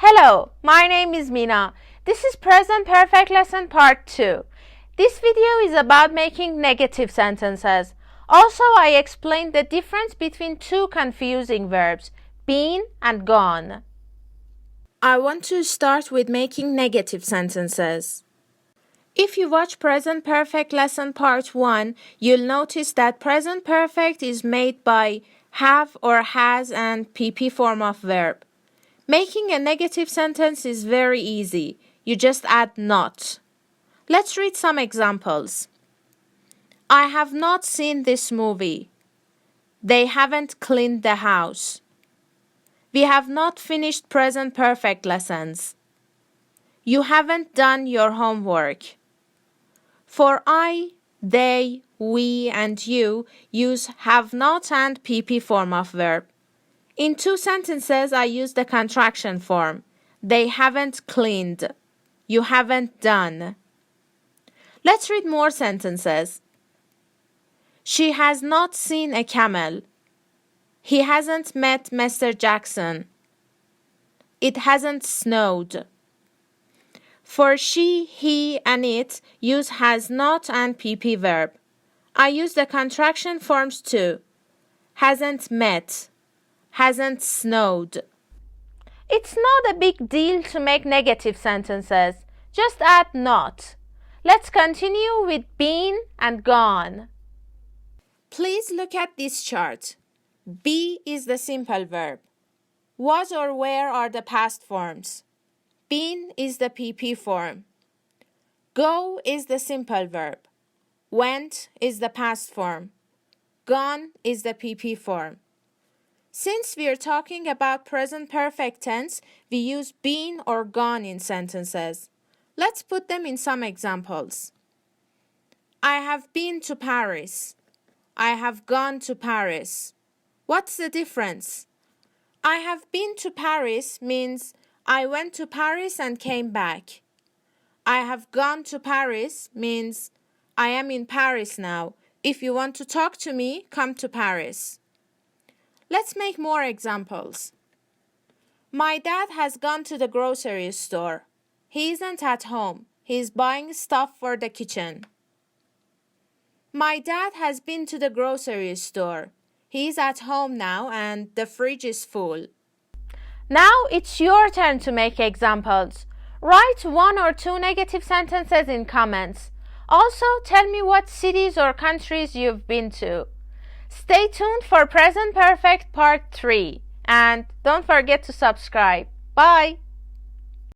Hello, my name is Mina. This is Present Perfect Lesson Part 2. This video is about making negative sentences. Also, I explained the difference between two confusing verbs, been and gone. I want to start with making negative sentences. If you watch Present Perfect Lesson Part 1, you'll notice that Present Perfect is made by have or has and PP form of verb. Making a negative sentence is very easy. You just add not. Let's read some examples. I have not seen this movie. They haven't cleaned the house. We have not finished present perfect lessons. You haven't done your homework. For I, they, we, and you use have not and PP form of verb. In two sentences, I use the contraction form. They haven't cleaned. You haven't done. Let's read more sentences. She has not seen a camel. He hasn't met Mr. Jackson. It hasn't snowed. For she, he, and it use has not and PP verb. I use the contraction forms too. Hasn't met. Hasn't snowed. It's not a big deal to make negative sentences. Just add not. Let's continue with been and gone. Please look at this chart. Be is the simple verb. Was or were are the past forms. Been is the PP form. Go is the simple verb. Went is the past form. Gone is the PP form. Since we are talking about present perfect tense, we use been or gone in sentences. Let's put them in some examples. I have been to Paris. I have gone to Paris. What's the difference? I have been to Paris means I went to Paris and came back. I have gone to Paris means I am in Paris now. If you want to talk to me, come to Paris. Let's make more examples. My dad has gone to the grocery store. He isn't at home. He's buying stuff for the kitchen. My dad has been to the grocery store. He's at home now and the fridge is full. Now it's your turn to make examples. Write one or two negative sentences in comments. Also, tell me what cities or countries you've been to. Stay tuned for Present Perfect Part 3 and don't forget to subscribe. Bye!